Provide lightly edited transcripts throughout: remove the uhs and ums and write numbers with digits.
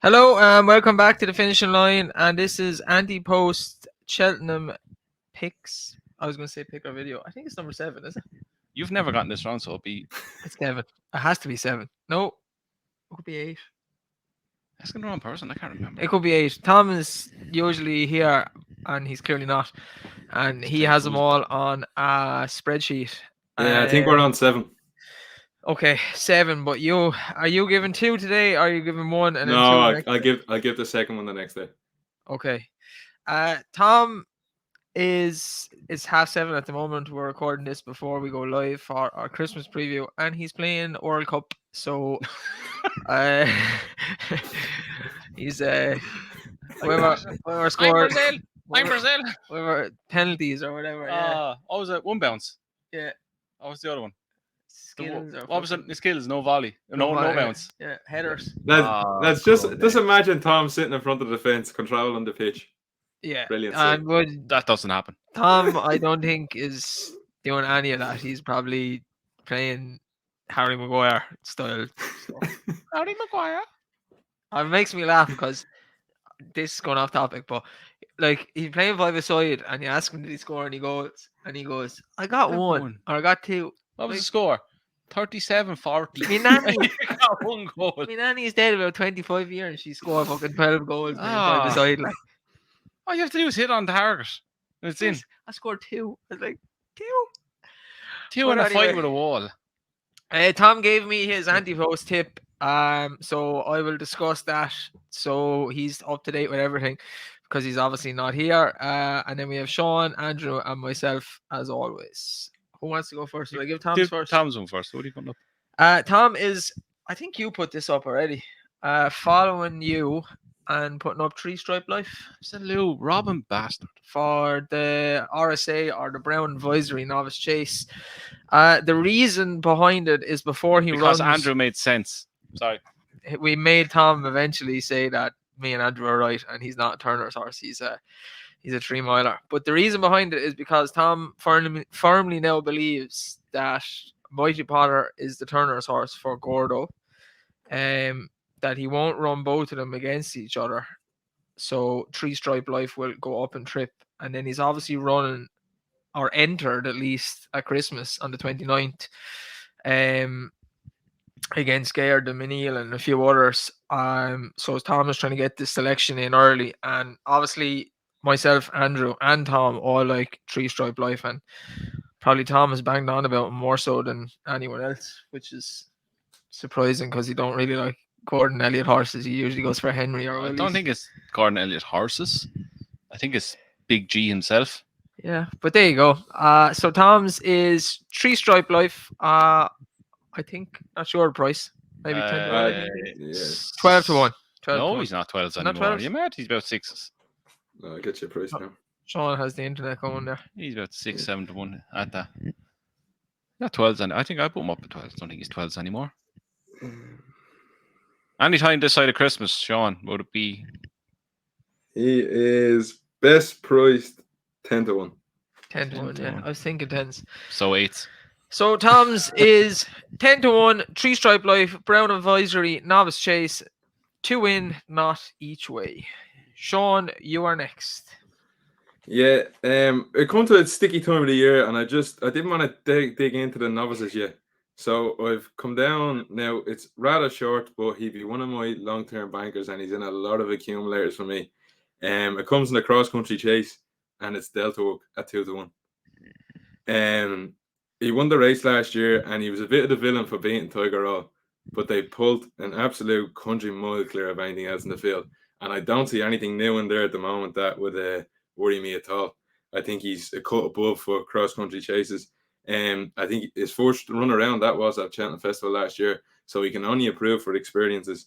Hello and welcome back to the finishing line, and this is Ante-Post Cheltenham picks. I was going to say pick our video. I think it's number 7, is it? You've never gotten this wrong, so it'll be. It's 7. It has to be 7. No, it could be 8. Asking the wrong person. I can't remember. It could be 8. Tom is usually here, and he's clearly not. And he has them all on a spreadsheet. Yeah, I think we're on 7. Okay, 7. But are you giving 2 today? Or are you giving 1 and then 2? No, I'll give the second one the next day. Okay. Tom it's 7:30 at the moment. We're recording this before we go live for our Christmas preview, and he's playing World Cup. So he's whoever scored, Brazil. whoever penalties or whatever. Yeah. What was it? 1 bounce. Yeah. What was the other one? Skills. What was it? The skills, no volley, no bounce. Yeah, headers. Let's just imagine Tom sitting in front of the fence, controlling the pitch. Yeah, brilliant. That doesn't happen. Tom, I don't think is doing any of that. He's probably playing Harry Maguire style. Harry Maguire. It makes me laugh because this is going off topic, but like he's playing 5-a-side, and you ask him did he score any goals, and he goes, "I got one or I got 2." What was the score? 37-40. My nanny got 1 goal. My nanny's dead about 25 years, and she scored fucking 12 goals playing 5-a-side. Like, all you have to do is hit on the target. It's in. I scored 2. I was like, 2? 2 in a fight with a wall. Tom gave me his Ante-Post tip. So I will discuss that. So he's up to date with everything because he's obviously not here. And then we have Sean, Andrew, and myself as always. Who wants to go first? Will I give Tom's first? Tom's one first. What are you putting up? Tom is, I think you put this up already. Following you and putting up 3 Stripe Life. Absolute Robin bastard. For the RSA or the Brown Advisory Novice Chase. The reason behind it is because Andrew made sense. Sorry. We made Tom eventually say that me and Andrew are right, and he's not Turner's horse. He's a 3-miler. But the reason behind it is because Tom firmly now believes that Mighty Potter is the Turner's horse for Gordo. That he won't run both of them against each other. So 3 Stripe Life will go up and trip. And then he's obviously running, or entered at least, at Christmas on the 29th. Against Gare, Dominiel, and a few others. So Tom is trying to get this selection in early. And obviously myself, Andrew, and Tom all like 3 Stripe Life. And probably Tom has banged on about him more so than anyone else, which is surprising because he don't really like Gordon Elliott horses. He usually goes for Henry or Willies. I don't think it's Gordon Elliott horses. I think it's Big G himself. Yeah, but there you go. So Tom's is 3 Stripe Life. I think, not sure the price. Maybe 10 to 12 to 1. 12 no, to he's not 12s anymore. Not 12s? You mad? He's about 6s. No, I'll get you a price now. Sean has the internet going there. He's about 6-7 to 1 at that. Not 12s. I think I put him up at 12s. I don't think he's 12s anymore. Anytime this side of Christmas, Sean, would it be? He is best priced 10 to 1. 10 to 1, yeah. I was thinking 10s. So 8s. So Tom's is 10 to 1, 3 Stripe Life, Brown Advisory, Novice Chase, 2 in, not each way. Sean, you are next. Yeah, it comes to a sticky time of the year, and I didn't want to dig into the novices yet. So I've come down now. It's rather short, but he'd be one of my long-term bankers, and he's in a lot of accumulators for me. It comes in the cross-country chase, and it's Delta Hook at 2 to 1. He won the race last year, and he was a bit of the villain for beating Tiger Roll, but they pulled an absolute country mile clear of anything else in the field, and I don't see anything new in there at the moment that would worry me at all. I think he's a cut above for cross-country chases. I think his first run around that was at Cheltenham Festival last year, so he can only improve for the experiences.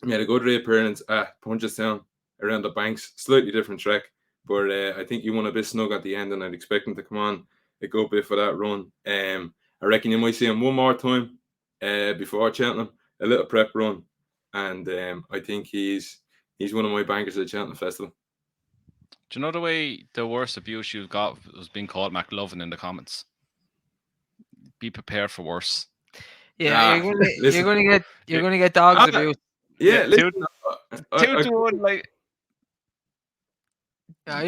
He had a good reappearance at Punchestown around the banks, slightly different track, but I think he won a bit snug at the end, and I'd expect him to come on a good bit for that run. I reckon you might see him one more time before Cheltenham, a little prep run, and I think he's one of my bankers at the Cheltenham Festival. Do you know the way the worst abuse you've got was being called McLovin in the comments? Be prepared for worse. Yeah, you're going to get dogs abuse. Yeah, listen, 2 to 1, like. Yeah,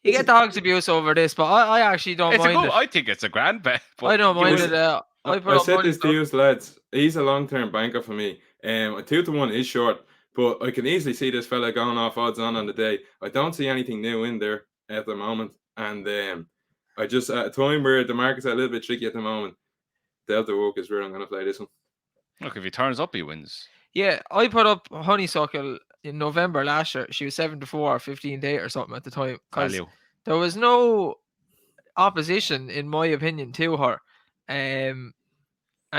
you get dogs abuse over this, but I actually don't It's a mind good. it. I think it's a grand bet. But I don't you mind would- it. I put I up said money. this to you lads. He's a long-term banker for me. A 2 to 1 is short, but I can easily see this fella going off odds on the day. I don't see anything new in there at the moment, and I just at a time where the market's a little bit tricky at the moment. Delta Walk is where I'm going to play this one. Look, if he turns up, he wins. Yeah, I put up Honeysuckle in November last year. She was 7 to 4, 15 to 8 or something at the time. Because Value. there was no opposition, in my opinion, to her. And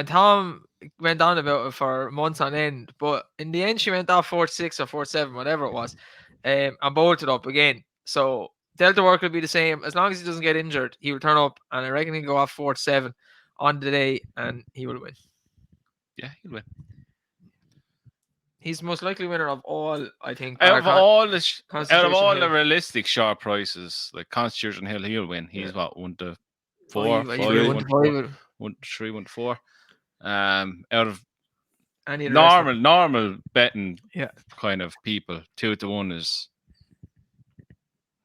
Tom went on about it for months on end. But in the end, she went off 4-6 or 4-7, whatever it was, and bolted up again. So Delta Work will be the same. As long as he doesn't get injured, he will turn up. And I reckon he'll go off 4-7 on the day and he will win. Yeah, he'll win. He's the most likely winner of all, I think. Out of all Constitution the Hill. realistic short prices, like Constitution Hill, he'll win. He's what 1 to 4, Five, 5, 1 to 5. 1 to 3, 1 to 4. Out of Any of the rest of them. normal betting Yeah. kind of people, 2 to 1 is.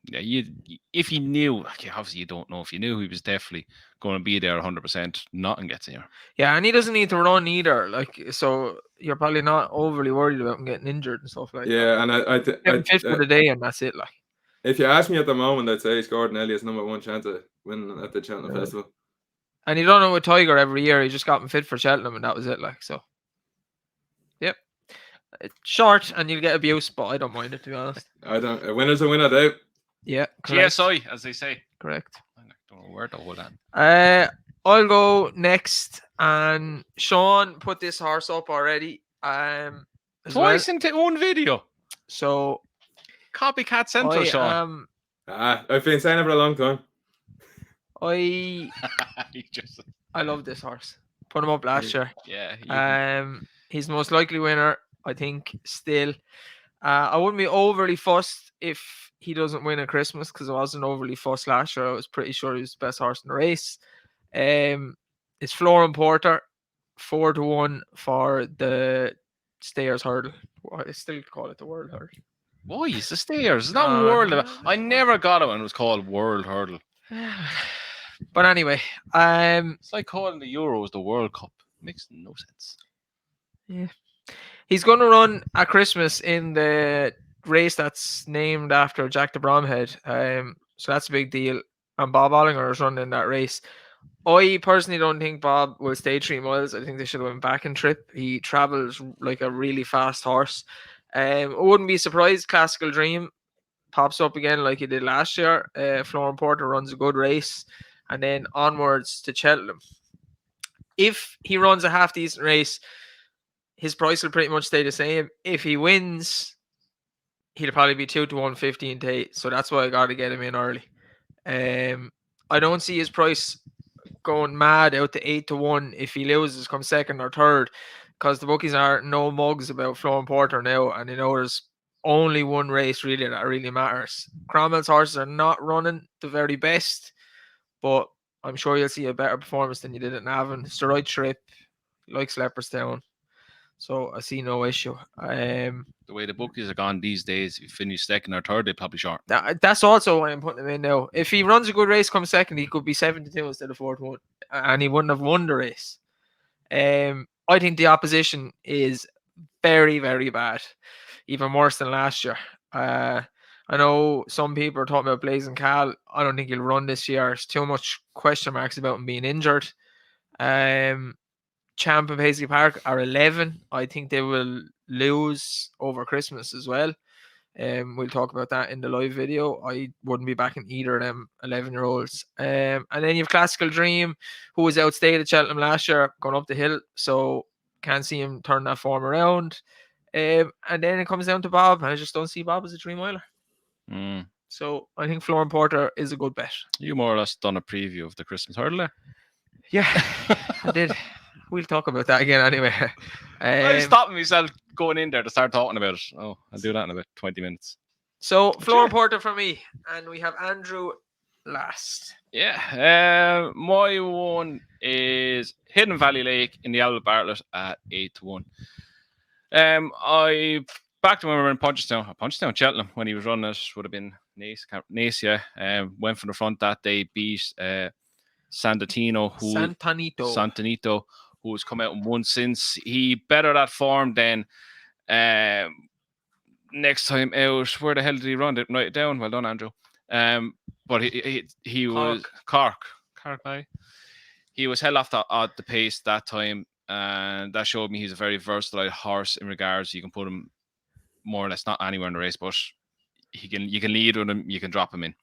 Yeah, if you knew, okay, obviously you don't know. If you knew he was definitely going to be there 100%, nothing gets in here. Yeah, and he doesn't need to run either. Like, so you're probably not overly worried about him getting injured and stuff like that. Yeah, and I Getting fit for the day, and that's it. Like, if you ask me at the moment, I'd say Gordon Elliott's #1 chance of winning at the Cheltenham Festival. and you don't know with Tiger every year. He just got him fit for Cheltenham, and that was it. Like, so. Yep. It's short, and you'll get abuse, but I don't mind it, to be honest. I don't. A winner's a winner, Dave. Yeah. Correct. GSI, as they say. Correct. I don't know where to hold on. I'll go next, and Sean put this horse up already. As Twice well. into one video. So Copycat Central, Sean. I've been saying it for a long time. I love this horse. Put him up last year. Yeah. He's the most likely winner, I think, still. I wouldn't be overly fussed if he doesn't win at Christmas, because I wasn't overly fussed last year. I was pretty sure he was the best horse in the race. It's Florham Porter, 4 to 1 for the Stayers Hurdle. I still call it the World Hurdle. Why is the Stayers? It's not World. I never got it when it was called World Hurdle. But anyway, it's like calling the Euros the World Cup. Makes no sense. Yeah. He's going to run at Christmas in the race that's named after Jack de Bromhead. So that's a big deal. And Bob Ollinger is running that race. I personally don't think Bob will stay 3 miles. I think they should have went back and trip. He travels like a really fast horse. I wouldn't be surprised Classical Dream pops up again like he did last year. Florham Porter runs a good race. And then onwards to Cheltenham. If he runs a half-decent race, his price will pretty much stay the same. If he wins, he'll probably be 2 to 1, 15 to 8. So that's why I got to get him in early. I don't see his price going mad out to 8 to 1 if he loses come second or third, because the bookies are no mugs about Florham Porter now, and you know there's only one race really that really matters. Cromwell's horses are not running the very best, but I'm sure you'll see a better performance than you did at Navan. It's the right trip, likes Leopardstown. So I see no issue. The way the bookies are gone these days, if you finish second or third, they probably short. That's also why I'm putting him in now. If he runs a good race, come second, he could be 7 to 2 instead of 4 to 1, and he wouldn't have won the race. I think the opposition is very, very bad, even worse than last year. I know some people are talking about Blazing Cal. I don't think he'll run this year. There's too much question marks about him being injured. Champ and Paisley Park are 11. I think they will lose over Christmas as well. We'll talk about that in the live video. I wouldn't be backing either of them 11-year-olds. And then you have Classical Dream, who was outstayed at Cheltenham last year, going up the hill. So can't see him turn that form around. And then it comes down to Bob, and I just don't see Bob as a 3-miler. So I think Florham Porter is a good bet. You more or less done a preview of the Christmas Hurdle there? Yeah, I did. We'll talk about that again anyway. I'm stopping myself going in there to start talking about it. Oh, I'll do that in about 20 minutes. So, Florham Porter for me. And we have Andrew last. Yeah. My one is Hidden Valley Lake in the Albert Bartlett at 8 to 1. I back to when we were in Punchestown, Cheltenham, when he was running it, would have been Nace, yeah. Went from the front that day, beat Santanito, who has come out and won since. He bettered that form then. Next time out, where the hell did he run it? Right down. Well done, Andrew. But he was Cork. He was held off at the pace that time, and that showed me he's a very versatile horse in regards. You can put him more or less not anywhere in the race, but you can lead with him, you can drop him in.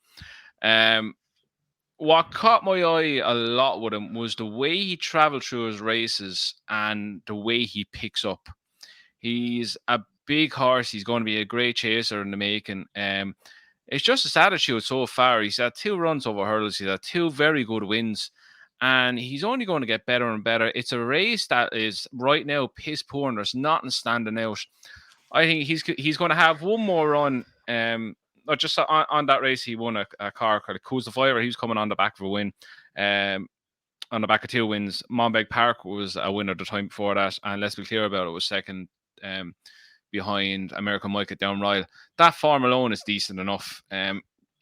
What caught my eye a lot with him was the way he traveled through his races and the way he picks up. He's a big horse. He's going to be a great chaser in the making. It's just his attitude so far. He's had 2 runs over hurdles. He's had 2 very good wins. And he's only going to get better and better. It's a race that is right now piss poor and there's nothing standing out. I think he's going to have one more run. Not just on that race, he won a car called Crucifier. He was coming on the back of a win. On the back of 2 wins. Monbeg Park was a winner the time before that. And let's be clear about it, was second behind American Mike at Downryle. That form alone is decent enough.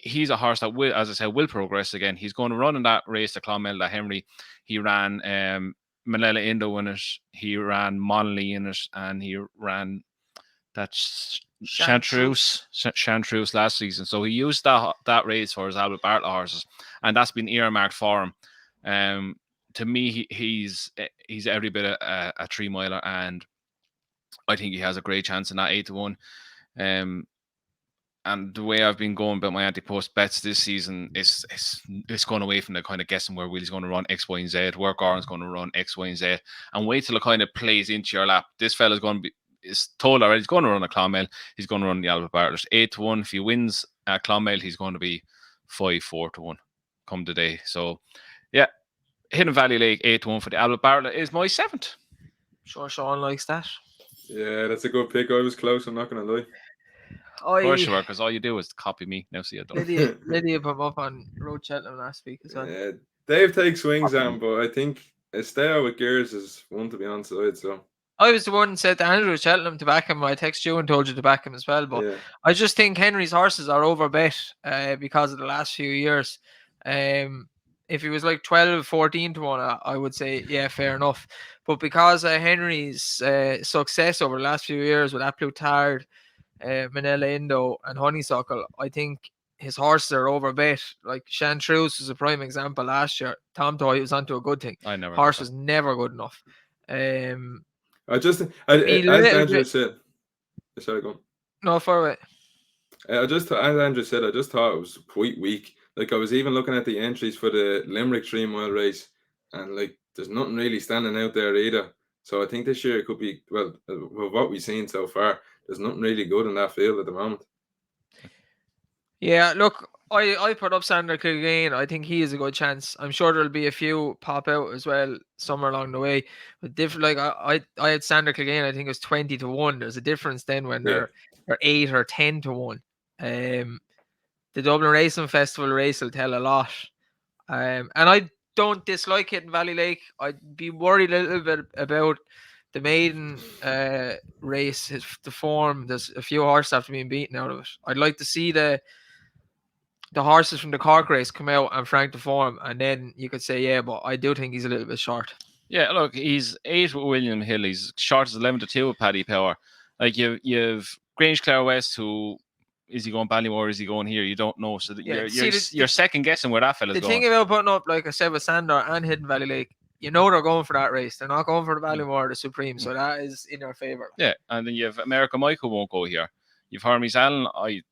He's a horse that will, as I said, will progress again. He's going to run in that race to Clonmel, that Henry. He ran Manila Indo in it. He ran Monley in it, and he ran that Chantreuse last season. So he used that race for his Albert Bartlett horses, and that's been earmarked for him. To me, he's every bit a 3-miler, and I think he has a great chance in that 8-1. And the way I've been going about my Ante-Post bets this season is it's going away from the kind of guessing where Willie's going to run X, Y, and Z, where Goran's going to run X, Y, and Z, and wait till it kind of plays into your lap. This fella's going to be, it's told already, he's going to run a Clonmel, he's going to run the Albert Bartlett 8-1. If he wins at Clonmel, he's going to be 5-4-1 come today. So, yeah, Hidden Valley Lake 8-1 for the Albert Bartlett is my 7th. Sure, Sean likes that. Yeah, that's a good pick. I was close, I'm not going to lie. Of course you were, because all you do is copy me. Now see it done. Lydia put him up on Road Cheltenham last week as well. Yeah, Dave takes swings at him, but I think a stay out with Gears is one to be on side. So I was the one that said to Andrew Cheltenham to back him. I texted you and told you to back him as well. But yeah. I just think Henry's horses are overbet because of the last few years. If he was like 12-14-1, I would say, yeah, fair enough. But because of Henry's success over the last few years with Absolute Tard, Manila Indo and Honeysuckle, I think his horses are overbet. Like Chantreuse was a prime example last year. Tom Toy was onto a good thing. Horse was never good enough. As Andrew said, sorry, go on. No, far away. As Andrew said, I just thought it was quite weak. Like I was even looking at the entries for the Limerick 3-mile race, and like there's nothing really standing out there either. So I think this year it could be well what we've seen so far. There's nothing really good in that field at the moment. Yeah, look, I put up Sander Clegane. I think he is a good chance. I'm sure there'll be a few pop out as well somewhere along the way. But different, like I had Sander Clegane. I think it was 20-1. There's a difference then when they're 8 or 10-1. The Dublin Racing Festival race will tell a lot. And I don't dislike Hidden Valley Lake. I'd be worried a little bit about the maiden race, the form. There's a few horses after being beaten out of it. I'd like to see the horses from the Cork race come out and frank the form, and then you could say, yeah, but I do think he's a little bit short. Yeah, look, he's 8 with William Hill. He's short as 11-2 with Paddy Power. Like you've Grange Clare West, who is he going Ballymore? Is he going here? You don't know. So you're second guessing where that fella's going. The thing about putting up, like I said, with Sandor and Hidden Valley Lake, you know they're going for that race. They're not going for the Ballymore, the Supreme. So that is in their favour. Yeah, and then you have American Mike who won't go here. You've Hermes Allen. I'm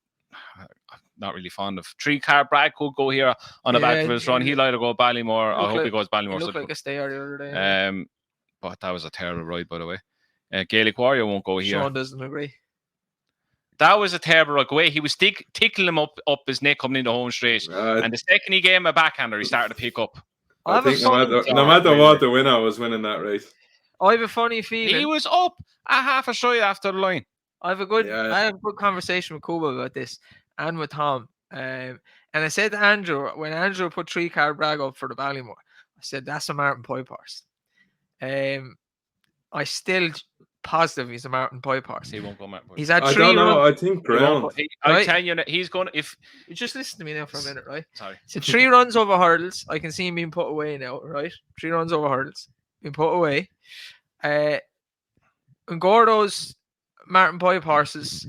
not really fond of. 3-car Brad could go here on the back of his run. He'll either go Ballymore. I hope he goes Ballymore. He looked like a stayer the other day. But that was a terrible ride, by the way. Gaelic Warrior won't go here. Sean doesn't agree. That was a terrible ride away. He was tickling him up his neck coming into home straight. And the second he gave him a backhander, he started to pick up. I think no matter what, the winner was winning that race. I have a funny feeling. He was up a half a stride after the line. I had a good conversation with Kuba about this and with Tom. And I said to Andrew, when Andrew put 3-car Bragg up for the Ballymore, I said, that's a Martin Pipe horse. I still positive he's a Martin Pipe horse. He won't go Martin Pipe. He's had I 3 don't know. runs. I think ground. I'm Right. telling you that he's going to, if Just listen to me now for a minute, right? sorry, So 3 runs over hurdles. I can see him being put away now, right? 3 runs over hurdles being put away. And Gordo's Martin Pipe horses,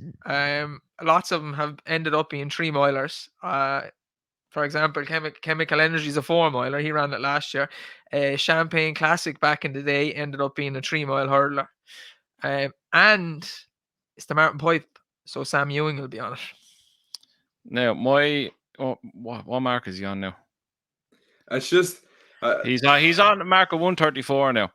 lots of them have ended up being 3 milers. For example, Chemical Energy is a 4 miler. He ran it last year. Champagne Classic back in the day ended up being a 3 mile hurdler. And it's the Martin Pipe, so Sam Ewing will be on it. now what mark is he on now? It's just He's on the mark of 134 now.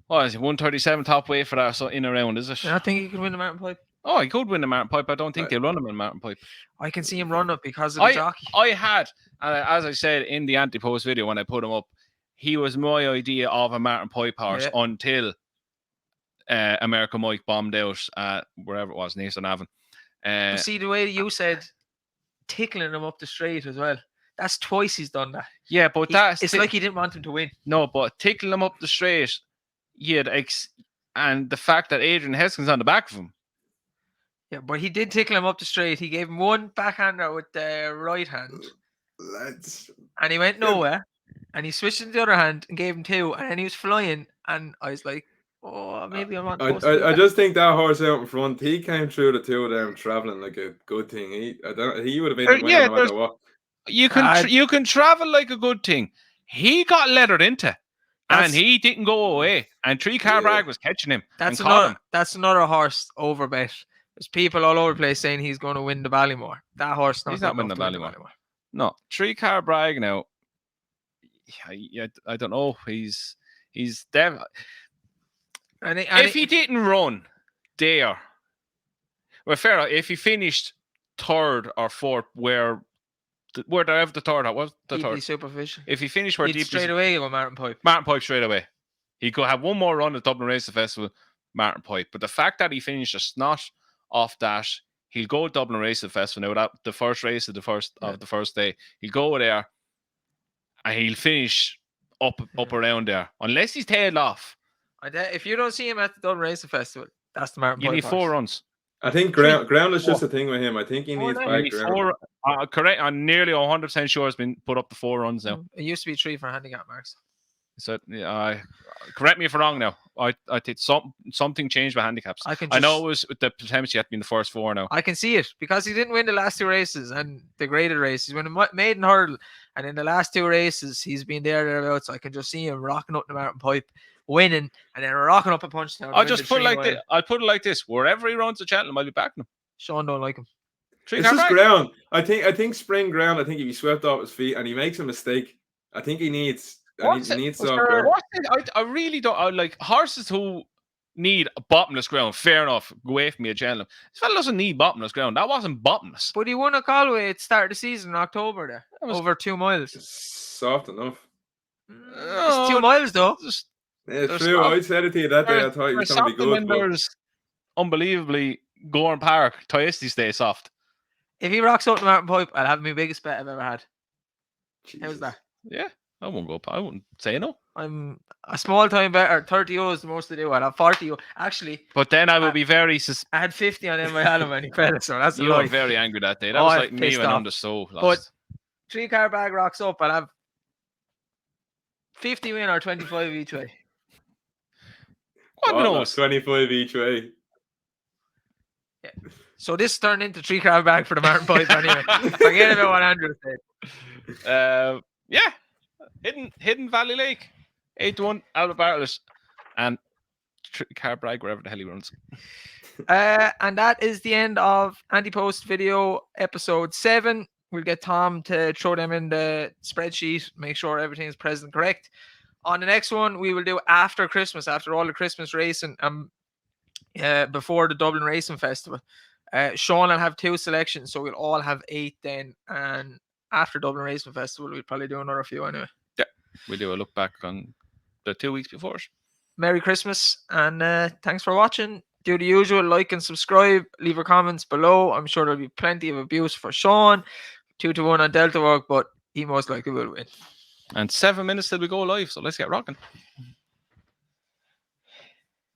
What is he? 137 top weight for that, so in a round, is it? I think he could win the Martin Pipe. Oh, he could win the Martin Pipe. I don't think they'll run him in Martin Pipe. I can see him run up because of the jockey. I had, as I said in the Ante-Post video when I put him up, he was my idea of a Martin Pipe horse until American Mike bombed out at wherever it was, Nathan Avon. See the way you said tickling him up the straight as well. That's twice he's done that. Yeah, but it's like he didn't want him to win. No, but tickling him up the straight, and the fact that Adrian Heskin's on the back of him. Yeah, but he did tickle him up the straight. He gave him one backhander with the right hand. And he went nowhere. And he switched to the other hand and gave him 2. And then he was flying. And I was like, oh, maybe I'm not supposed to do I that. just think that horse out in front, he came through the 2 of them traveling like a good thing. He would have been the winner no matter what. You can travel like a good thing. He got leathered into. And he didn't go away. And 3-car brag was catching him. That's another horse over bet. There's people all over the place saying he's going to win the Ballymore. That horse he's not winning the Ballymore. No, 3-car brag now. I don't know. He's dev. If he didn't run there, well, fair. If he finished 3rd or 4th, where they have the 3rd, what was the 3rd? Superficial. If he finished where deep straight away, go Martin Pipe. Martin Pipe straight away. He could have one more run at Dublin Racing Festival. Martin Pipe, but the fact that he finished a snot off that, he'll go Dublin Racing Festival now. That the first race of the first day, he'll go there, and he'll finish up around there, unless he's tailed off. If you don't see him at the Dublin Racing Festival, that's the Martin Pipe. You need 4 runs. I think ground is just a thing with him. I think he needs back ground. Correct. I'm nearly 100% sure it's been put up to 4 runs now. It used to be 3 for handicap marks. So correct me if I'm wrong now. I think something changed with handicaps. I know it was with the potential you have to be in the first 4 now. I can see it because he didn't win the last 2 races and the graded races. He's won a maiden hurdle, and in the last 2 races he's been thereabouts. So I can just see him rocking up the Martin Pipe, winning, and then rocking up a Punchestown. I'll just put it like this. I'll put it like this: wherever he runs at Cheltenham, I'll be backing him. Sean don't like him. It's just ground. I think spring ground. I think if he swept off his feet and he makes a mistake, I think he needs. I really don't. I like horses who need a bottomless ground. Fair enough. Go away from me at Cheltenham. This fella doesn't need bottomless ground. That wasn't bottomless. But he won a Galway at the start of the season in October there. Over 2 miles. Soft enough. It's 2 miles though. Yeah, true. I said it to you that day. I thought he was going to be good. There's unbelievably Gorn Park. Toyesti stay soft. If he rocks up the Martin Pipe, I'll have my biggest bet I've ever had. Jesus. How's that? Yeah. I won't go. I wouldn't say no. I'm a small time better. 30 euros the most to do. I'd have 40 euros. Actually. But then I would be very... I had 50 on him when he fell, so that's a lie. You were very angry that day. That was like me when I'm just so lost. But 3-car bag rocks up, I'll have 50 win or 25 each way. What knows? 25 each way. Yeah. So this turned into 3-car bag for the Martin Pipe anyway. Forget about what Andrew said. Yeah. Hidden Valley Lake, 8-1 out of Bartlett, and car brag wherever the hell he runs. And that is the end of Ante-Post video episode 7. We'll get Tom to throw them in the spreadsheet, make sure everything is present correct. On the next one, we will do after Christmas, after all the Christmas racing, before the Dublin Racing Festival. Sean will have 2 selections, so we'll all have 8 then, and after Dublin Racing Festival, we'll probably do another few anyway. Yeah, we'll do a look back on the 2 weeks before. Merry Christmas, and thanks for watching. Do the usual, like and subscribe, leave your comments below. I'm sure there'll be plenty of abuse for Sean. 2-1 on Delta Work, but he most likely will win. And 7 minutes till we go live, so let's get rocking.